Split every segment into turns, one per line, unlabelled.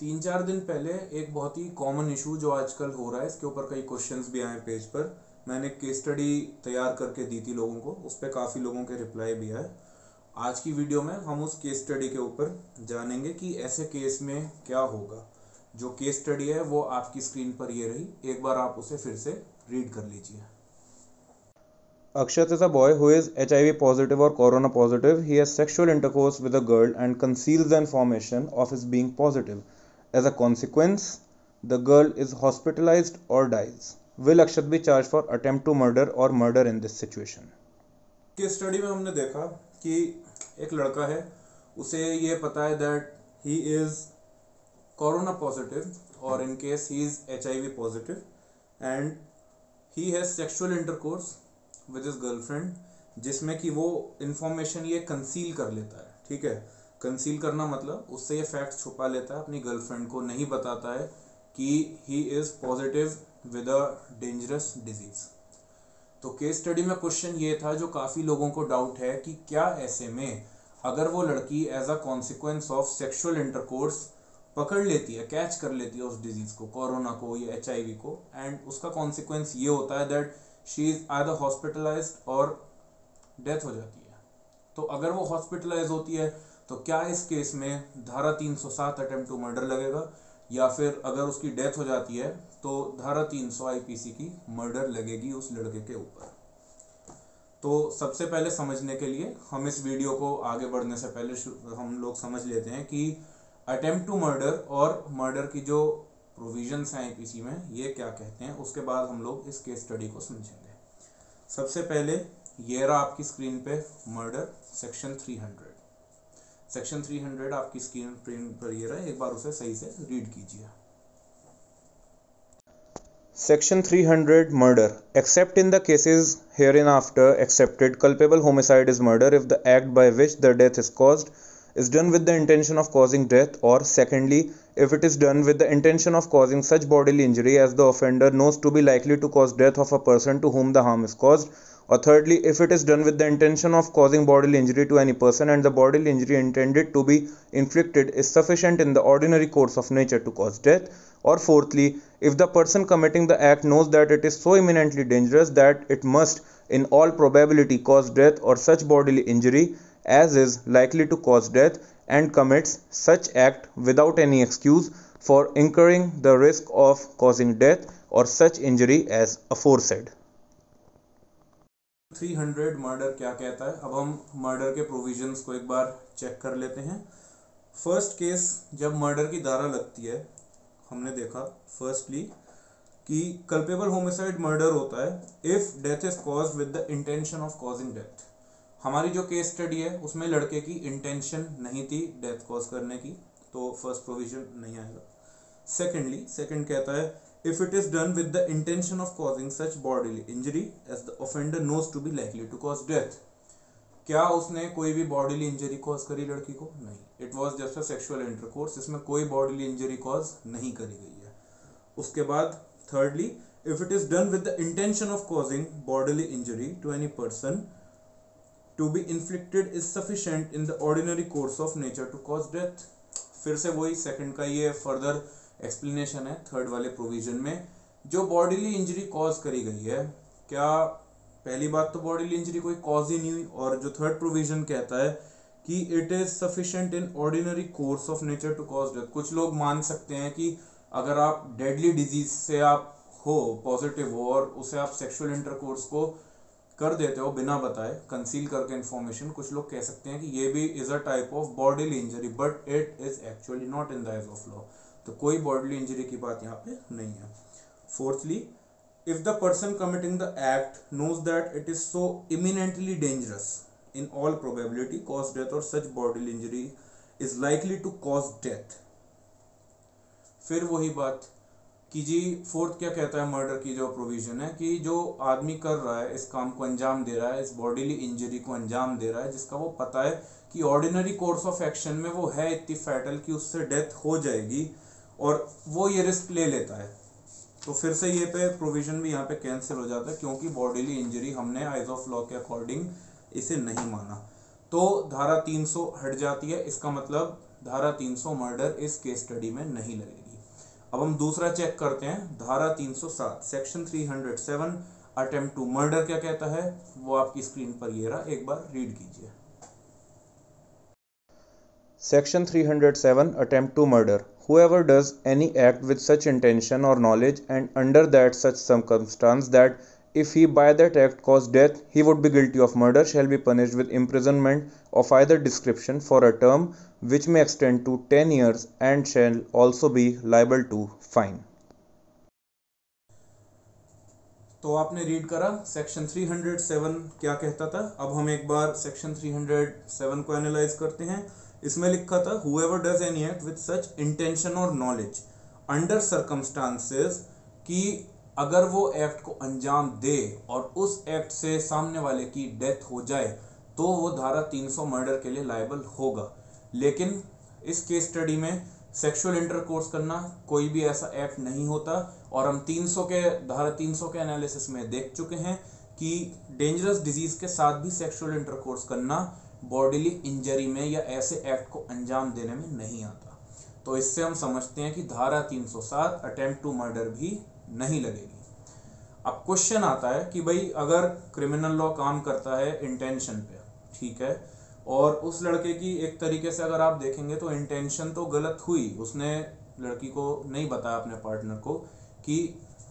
3-4 दिन पहले एक बहुत ही कॉमन इशू जो आजकल हो रहा है, इसके ऊपर कई क्वेश्चंस भी आए पेज पर। मैंने केस स्टडी तैयार करके दी थी लोगों को, उस पर काफ़ी लोगों के रिप्लाई भी आए। आज की वीडियो में हम उस केस स्टडी के ऊपर जानेंगे कि ऐसे केस में क्या होगा। जो केस स्टडी है वो आपकी स्क्रीन पर ये रही, एक बार आप उसे फिर से रीड कर लीजिए।
Akshat is a boy who is HIV positive or corona positive. He has sexual intercourse with a girl and conceals the information of his being positive. As a consequence, the girl is hospitalized or dies. Will Akshat be charged for attempt to murder or murder in this situation?
Case study में हमने देखा कि एक लड़का है, उसे ये पता है that he is corona positive और in case he is HIV positive and he has sexual intercourse with his girlfriend, जिसमें कि वो इंफॉर्मेशन ये कंसील कर लेता है। ठीक है, कंसील करना मतलब उससे ये फैक्ट छुपा लेता है, अपनी गर्लफ्रेंड को नहीं बताता है कि he is positive with a dangerous disease. तो केस स्टडी में क्वेश्चन ये था, जो काफ़ी लोगों को डाउट है कि क्या ऐसे में अगर वो लड़की as a consequence of sexual intercourse पकड़ लेती है, कैच कर लेती है उस डिजीज को, कोरोना को या HIV को, एंड उसका कॉन्सिक्वेंस ये होता है that she is either hospitalised और डेथ हो जाती है। तो अगर वो हॉस्पिटलाइज होती है तो क्या इस केस में धारा 307 अटेम्प्ट टू मर्डर लगेगा, या फिर अगर उसकी डेथ हो जाती है तो धारा 300 IPC की मर्डर लगेगी उस लड़के के ऊपर। तो सबसे पहले समझने के लिए हम इस वीडियो को आगे बढ़ने से पहले हम लोग समझ लेते हैं कि अटेम्प्ट टू मर्डर और मर्डर की जो प्रोविजंस हैं IPC में, ये क्या कहते हैं। उसके बाद हम लोग इस केस स्टडी को समझेंगे। सबसे पहले ये रहा आपकी स्क्रीन पे मर्डर सेक्शन 300। सेक्शन 300 आपकी स्क्रीन पर ये रहा, एक बार उसे सही से रीड कीजिए।
Section 300 Murder. Except in the cases hereinafter accepted, culpable homicide is murder if the act by which the death is caused is done with the intention of causing death, or secondly, if it is done with the intention of causing such bodily injury as the offender knows to be likely to cause death of a person to whom the harm is caused, or thirdly, if it is done with the intention of causing bodily injury to any person and the bodily injury intended to be inflicted is sufficient in the ordinary course of nature to cause death, or fourthly, if the person committing the act knows that it is so eminently dangerous that it must in all probability cause death or such bodily injury as is likely to cause death, and commits such act without any excuse for incurring the risk of causing death or such injury as aforesaid.
300 murder क्या कहता है। अब हम murder के provisions को एक बार check कर लेते हैं। फर्स्ट केस, जब मर्डर की धारा लगती है, हमने देखा फर्स्टली कि कल्पेबल होमिसाइड मर्डर होता है if death is caused with the intention of causing death. हमारी जो केस स्टडी है उसमें लड़के की इंटेंशन नहीं थी डेथ कॉज करने की, तो फर्स्ट प्रोविजन नहीं आएगा। सेकेंड कहता है if it is done with the intention of causing such bodily injury as the offender knows to be likely to cause death। क्या उसने कोई भी बॉडीली इंजरी कॉज करी लड़की को? नहीं, it was just a sexual intercourse, इसमें कोई बॉडीली इंजरी कॉज नहीं करी गई है। उसके बाद thirdly, if it is done with the intention of causing bodily injury to any person to be inflicted is sufficient in the ordinary course of nature to cause death. फिर से वही second का ये फर्दर एक्सप्लेनेशन है third वाले provision में। जो bodily injury cause करी गई है, क्या पहली बात तो बॉडीली इंजरी कोई कॉज ही नहीं हुई, और जो थर्ड प्रोविजन कहता है कि it is sufficient in ordinary course of nature to cause death. कुछ लोग मान सकते हैं कि अगर आप डेडली डिजीज से आप हो, पॉजिटिव हो, और उसे आप सेक्सुअल इंटरकोर्स को कर देते हो बिना बताए, कंसील करके इन्फॉर्मेशन, कुछ लोग कह सकते हैं कि ये भी is a type of bodily injury, but it is actually not in the eyes of law. तो कोई बॉडीली इंजरी की बात यहाँ पे नहीं है। Fourthly, if the person committing the act knows that it is so imminently dangerous in all probability cause death और such bodily injury is likely to cause death. फिर वही बात कि जी फोर्थ क्या कहता है मर्डर की जो प्रोविजन है, कि जो आदमी कर रहा है इस काम को अंजाम दे रहा है, इस बॉडीली इंजरी को अंजाम दे रहा है, जिसका वो पता है कि ऑर्डिनरी कोर्स ऑफ एक्शन में वो है इतनी फैटल कि उससे डेथ हो जाएगी, और वो ये रिस्क ले लेता है, तो फिर से ये पे प्रोविजन भी यहाँ पे कैंसिल हो जाता है, क्योंकि बॉडीली इंजरी हमने आइज ऑफ लॉ के अकॉर्डिंग इसे नहीं माना। तो धारा 300 हट जाती है। इसका मतलब धारा 300 मर्डर इस केस स्टडी में नहीं लगेगी। अब हम दूसरा चेक करते हैं, धारा 307 सेक्शन 307 अटेम्प्ट टू मर्डर क्या कहता है, वो आपकी स्क्रीन पर ये रहा, एक बार रीड कीजिए।
Section 307 Attempt to murder. Whoever does any act with such intention or knowledge and under that such circumstance that if he by that act caused death he would be guilty of murder shall be punished with imprisonment of either description for a term which may extend to 10 years and shall also be liable to fine.
तो आपने read करा section 307 क्या कहता था। अब हम एक बार section 307 को एनालाइज करते हैं। इसमें लिखा था whoever does any act with such intention or knowledge under circumstances, कि अगर वो एक्ट को अंजाम दे और उस एक्ट से सामने वाले की डेथ हो जाए तो वो धारा 300 मर्डर के लिए लायबल होगा। लेकिन इस केस स्टडी में सेक्सुअल इंटरकोर्स करना कोई भी ऐसा एक्ट नहीं होता, और हम धारा 300 के एनालिसिस में देख चुके हैं कि डेंजरस डिजीज के साथ भी सेक्सुअल इंटरकोर्स करना बॉडीली इंजरी में या ऐसे एक्ट को अंजाम देने में नहीं आता। तो इससे हम समझते हैं कि धारा 307 अटेम्प्ट टू मर्डर भी नहीं लगेगी। अब क्वेश्चन आता है कि भाई अगर क्रिमिनल लॉ काम करता है इंटेंशन पे, ठीक है, और उस लड़के की एक तरीके से अगर आप देखेंगे तो इंटेंशन तो गलत हुई, उसने लड़की को नहीं बताया अपने पार्टनर को कि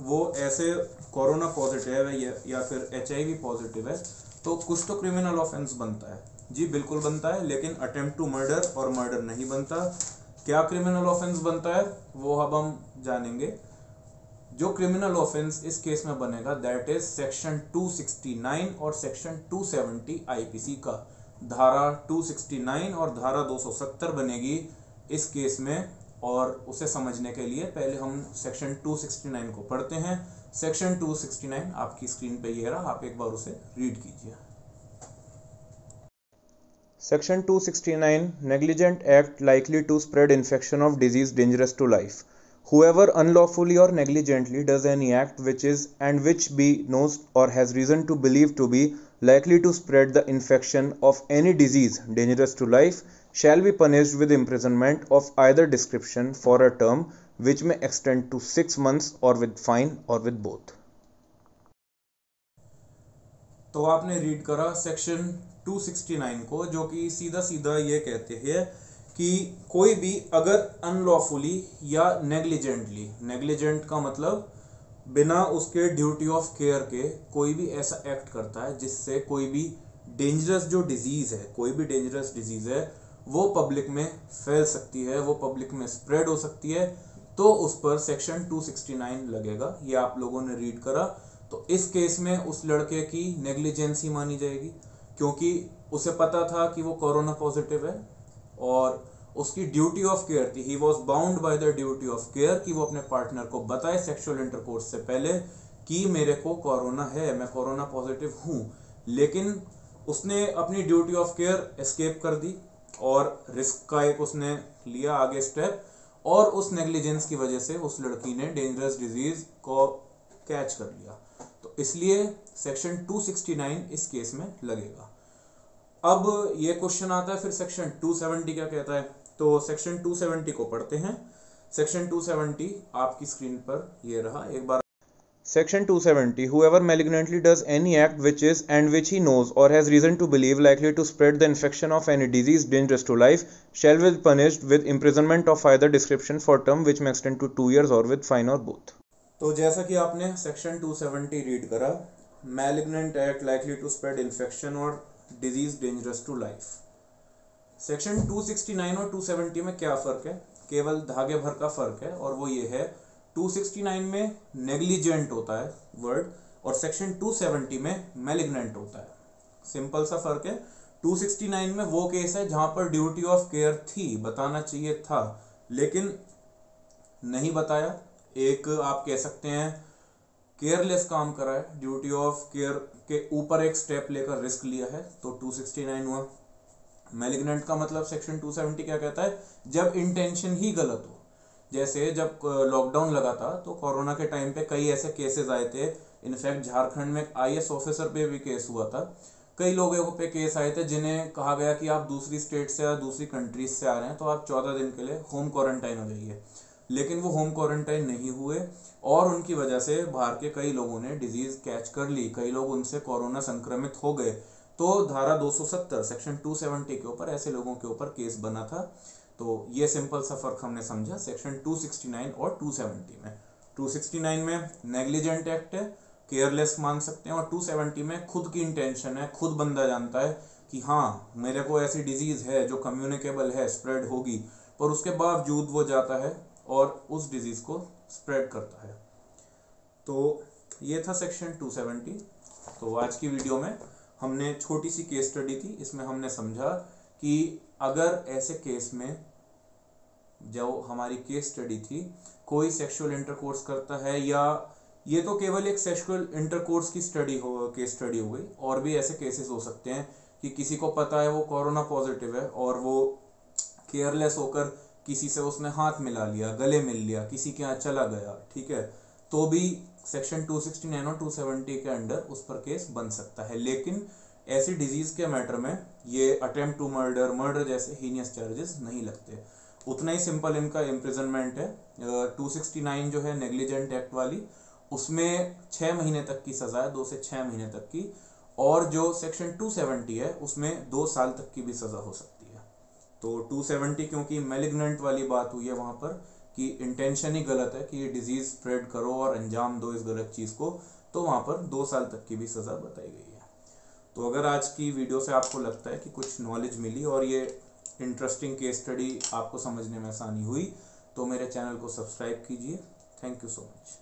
वो ऐसे कोरोना पॉजिटिव है या फिर HIV पॉजिटिव है, तो कुछ तो क्रिमिनल ऑफेंस बनता है। जी बिल्कुल बनता है, लेकिन अटेम्प्ट टू मर्डर और मर्डर नहीं बनता। क्या क्रिमिनल ऑफेंस बनता है वो अब हम जानेंगे। जो क्रिमिनल ऑफेंस इस केस में बनेगा दैट इज सेक्शन 269 और सेक्शन 270 IPC का। धारा 269 और धारा 270 बनेगी इस केस में, और उसे समझने के लिए पहले हम सेक्शन 269 को पढ़ते हैं। सेक्शन 269 आपकी स्क्रीन पे ये रहा, आप एक बार उसे रीड कीजिए।
Section 269 Negligent act likely to spread infection of disease dangerous to life. Whoever unlawfully or negligently does any act which is and which be knows or has reason to believe to be likely to spread the infection of any disease dangerous to life shall be punished with imprisonment of either description for a term which may extend to 6 months or with fine or with both.
तो आपने read करा section 269 को, जो कि सीधा सीधा ये कहते हैं कि कोई भी अगर अनलॉफुली या नेग्लिजेंटली, नेग्लिजेंट का मतलब बिना उसके ड्यूटी ऑफ केयर के कोई भी ऐसा एक्ट करता है जिससे कोई भी डेंजरस जो डिजीज है, कोई भी डेंजरस डिजीज है वो पब्लिक में फैल सकती है, वो पब्लिक में स्प्रेड हो सकती है, तो उस पर सेक्शन 269 लगेगा। ये आप लोगों ने रीड करा। तो इस केस में उस लड़के की नेग्लिजेंसी मानी जाएगी, क्योंकि उसे पता था कि वो कोरोना पॉजिटिव है और उसकी ड्यूटी ऑफ केयर थी, he was bound by the duty of care, कि वो अपने पार्टनर को बताए सेक्सुअल इंटरकोर्स से पहले कि मेरे को कोरोना है, मैं कोरोना पॉजिटिव हूँ। लेकिन उसने अपनी ड्यूटी ऑफ केयर एस्केप कर दी और रिस्क का एक उसने लिया आगे स्टेप, और उस नेग्लिजेंस की वजह से उस लड़की ने डेंजरस डिजीज को कैच कर लिया। तो इसलिए सेक्शन 269 इस केस में लगेगा। अब ये क्वेश्चन आता है फिर सेक्शन 270 क्या कहता है, तो सेक्शन 270 को पढ़ते हैं। सेक्शन 270 आपकी स्क्रीन पर ये रहा, एक बार।
Section 270 Whoever malignantly does any act which is and which he knows or has reason to believe likely to spread the infection of any disease dangerous to life shall be punished with imprisonment of either description for term which may extend to 2 years or with fine or both.
तो जैसा कि आपने section 270 read करा, malignant act likely to spread infection और disease dangerous to life. Section 269 और 270 में क्या फर्क है, केवल धागे भर का फर्क है, और वो ये है 269 में नेग्लिजेंट होता है वर्ड और सेक्शन 270 में मैलिग्नेंट होता है। सिंपल सा फर्क है। 269 में वो केस है जहां पर ड्यूटी ऑफ केयर थी, बताना चाहिए था लेकिन नहीं बताया, एक आप कह सकते हैं केयरलेस काम करा है, ड्यूटी ऑफ केयर के ऊपर एक स्टेप लेकर रिस्क लिया है, तो 269 हुआ। मैलिग्नेंट का मतलब सेक्शन 270 क्या कहता है, जब इंटेंशन ही गलत हो। जैसे जब लॉकडाउन लगा था तो कोरोना के टाइम पे कई ऐसे केसेस आए थे, इनफैक्ट झारखंड में एक IAS ऑफिसर पे भी केस हुआ था कई लोगों पे केस आए थे जिन्हें कहा गया कि आप दूसरी स्टेट से या दूसरी कंट्रीज से आ रहे हैं तो आप 14 दिन के लिए होम क्वारंटाइन हो जाइए, लेकिन वो होम क्वारंटाइन नहीं हुए और उनकी वजह से बाहर के कई लोगों ने डिजीज कैच कर ली, कई लोग उनसे कोरोना संक्रमित हो गए। तो धारा 270 सेक्शन 270 के ऊपर ऐसे लोगों के ऊपर केस बना था। तो ये सिंपल सा फर्क हमने समझा सेक्शन 269 और 270 में। 269 में नेग्लिजेंट एक्ट है, केयरलेस मान सकते हैं, और 270 में खुद की इंटेंशन है, खुद बंदा जानता है कि हाँ मेरे को ऐसी डिजीज है जो कम्युनिकेबल है, स्प्रेड होगी, पर उसके बावजूद वो जाता है और उस डिजीज को स्प्रेड करता है। तो ये था सेक्शन 270। तो आज की वीडियो में हमने छोटी सी केस स्टडी थी, इसमें हमने समझा कि अगर ऐसे केस में जो हमारी केस स्टडी थी कोई सेक्सुअल इंटरकोर्स करता है, या ये तो केवल एक सेक्सुअल इंटरकोर्स की स्टडी हो, केस स्टडी हो गई, और भी ऐसे केसेस हो सकते हैं कि किसी को पता है वो कोरोना पॉजिटिव है और वो केयरलेस होकर किसी से उसने हाथ मिला लिया, गले मिल लिया, किसी के यहाँ चला गया, ठीक है, तो भी सेक्शन 269 और 270 के अंडर उस पर केस बन सकता है। लेकिन ऐसी डिजीज के मैटर में ये अटेम्प्ट टू मर्डर, मर्डर जैसे हीनियस चार्जेस नहीं लगते। उतना ही सिंपल इनका इम्प्रिजनमेंट है। 269 जो है नेग्लिजेंट एक्ट वाली, उसमें 6 महीने तक की सजा है, 2 से 6 महीने तक की, और जो सेक्शन 270 है उसमें 2 साल तक की भी सजा हो सकती है। तो 270 क्योंकि मैलिग्नेंट वाली बात हुई है वहां पर कि इंटेंशन ही गलत है कि ये डिजीज स्प्रेड करो और अंजाम दो इस गलत चीज को, तो वहां पर 2 साल तक की भी सजा बताई गई है। तो अगर आज की वीडियो से आपको लगता है कि कुछ नॉलेज मिली और ये इंटरेस्टिंग केस स्टडी आपको समझने में आसानी हुई, तो मेरे चैनल को सब्सक्राइब कीजिए। Thank you so much.